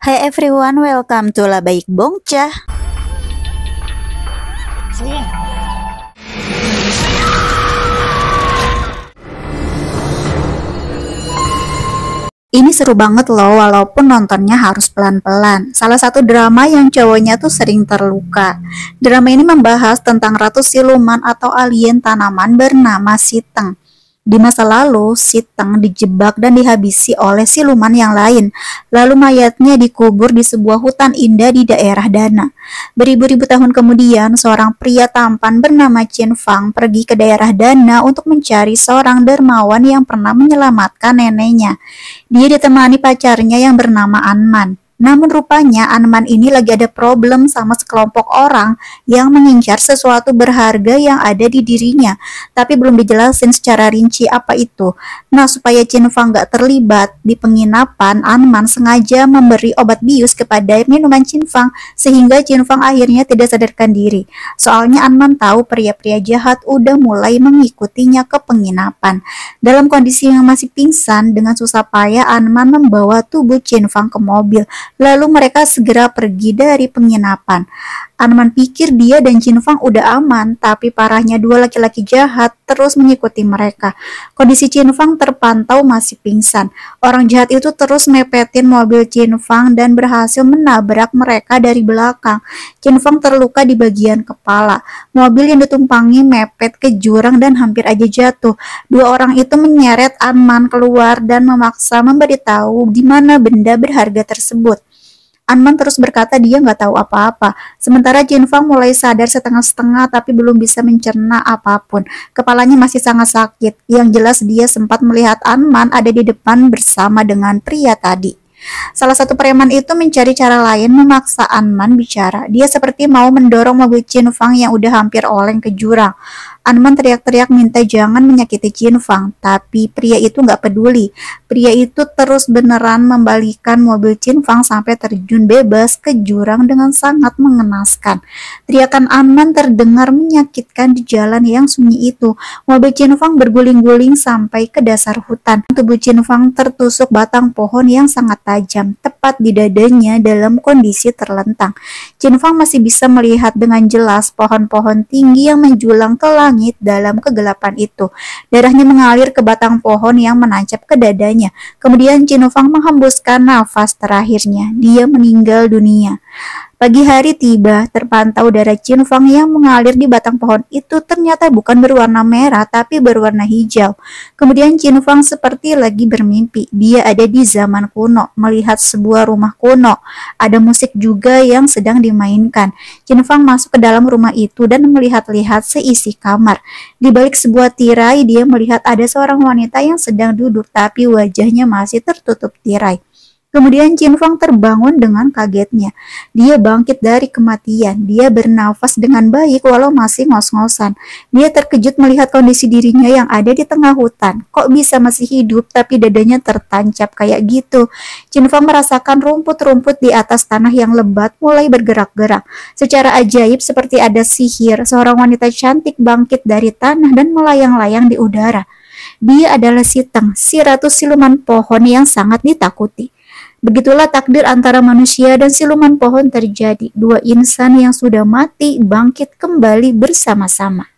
Hi everyone, welcome to Labaik Bongcah. Ini seru banget loh, walaupun nontonnya harus pelan-pelan. Salah satu drama yang cowoknya tuh sering terluka. Drama ini membahas tentang ratu siluman atau alien tanaman bernama Siteng. Di masa lalu, Siteng dijebak dan dihabisi oleh siluman yang lain. Lalu mayatnya dikubur di sebuah hutan indah di daerah Dana. Beribu-ribu tahun kemudian, seorang pria tampan bernama Qin Fang pergi ke daerah Dana untuk mencari seorang dermawan yang pernah menyelamatkan neneknya. Dia ditemani pacarnya yang bernama Anman. Namun rupanya Anman ini lagi ada problem sama sekelompok orang yang mengincar sesuatu berharga yang ada di dirinya, tapi belum dijelasin secara rinci apa itu. Nah, supaya Qin Fang gak terlibat di penginapan, Anman sengaja memberi obat bius kepada minuman Qin Fang sehingga Qin Fang akhirnya tidak sadarkan diri. Soalnya Anman tahu pria-pria jahat udah mulai mengikutinya ke penginapan. Dalam kondisi yang masih pingsan, dengan susah payah Anman membawa tubuh Qin Fang ke mobil. Lalu mereka segera pergi dari penginapan. Anman pikir dia dan Qin Fang udah aman, tapi parahnya dua laki-laki jahat terus mengikuti mereka. Kondisi Qin Fang terpantau masih pingsan. Orang jahat itu terus mepetin mobil Qin Fang dan berhasil menabrak mereka dari belakang. Qin Fang terluka di bagian kepala. Mobil yang ditumpangi mepet ke jurang dan hampir aja jatuh. Dua orang itu menyeret Anman keluar dan memaksa memberitahu di mana benda berharga tersebut. Anman terus berkata dia nggak tahu apa-apa. Sementara Qin Fang mulai sadar setengah-setengah tapi belum bisa mencerna apapun. Kepalanya masih sangat sakit. Yang jelas dia sempat melihat Anman ada di depan bersama dengan pria tadi. Salah satu preman itu mencari cara lain memaksa Anman bicara. Dia seperti mau mendorong mobil Qin Fang yang udah hampir oleng ke jurang. Anman teriak-teriak minta jangan menyakiti Qin Fang, tapi pria itu nggak peduli. Pria itu terus beneran membalikan mobil Qin Fang sampai terjun bebas ke jurang dengan sangat mengenaskan. Teriakan Anman terdengar menyakitkan di jalan yang sunyi itu. Mobil Qin Fang berguling-guling sampai ke dasar hutan. Tubuh Qin Fang tertusuk batang pohon yang sangat tajam, tepat di dadanya dalam kondisi terlentang. Qin Fang masih bisa melihat dengan jelas pohon-pohon tinggi yang menjulang ke langit dalam kegelapan itu. Darahnya mengalir ke batang pohon yang menancap ke dadanya. Kemudian Qin Fang menghembuskan nafas terakhirnya. Dia meninggal dunia. Pagi hari tiba, terpantau darah Qin Fang yang mengalir di batang pohon itu ternyata bukan berwarna merah tapi berwarna hijau. Kemudian Qin Fang seperti lagi bermimpi. Dia ada di zaman kuno, melihat sebuah rumah kuno. Ada musik juga yang sedang dimainkan. Qin Fang masuk ke dalam rumah itu dan melihat-lihat seisi kamar. Di balik sebuah tirai, dia melihat ada seorang wanita yang sedang duduk tapi wajahnya masih tertutup tirai. Kemudian Qin Fang terbangun dengan kagetnya. Dia bangkit dari kematian. Dia bernafas dengan baik walau masih ngos-ngosan. Dia terkejut melihat kondisi dirinya yang ada di tengah hutan. Kok bisa masih hidup tapi dadanya tertancap kayak gitu? Qin Fang merasakan rumput-rumput di atas tanah yang lebat mulai bergerak-gerak. Secara ajaib seperti ada sihir, seorang wanita cantik bangkit dari tanah dan melayang-layang di udara. Dia adalah Siteng, si ratu siluman pohon yang sangat ditakuti. Begitulah takdir antara manusia dan siluman pohon terjadi. Dua insan yang sudah mati bangkit kembali bersama-sama.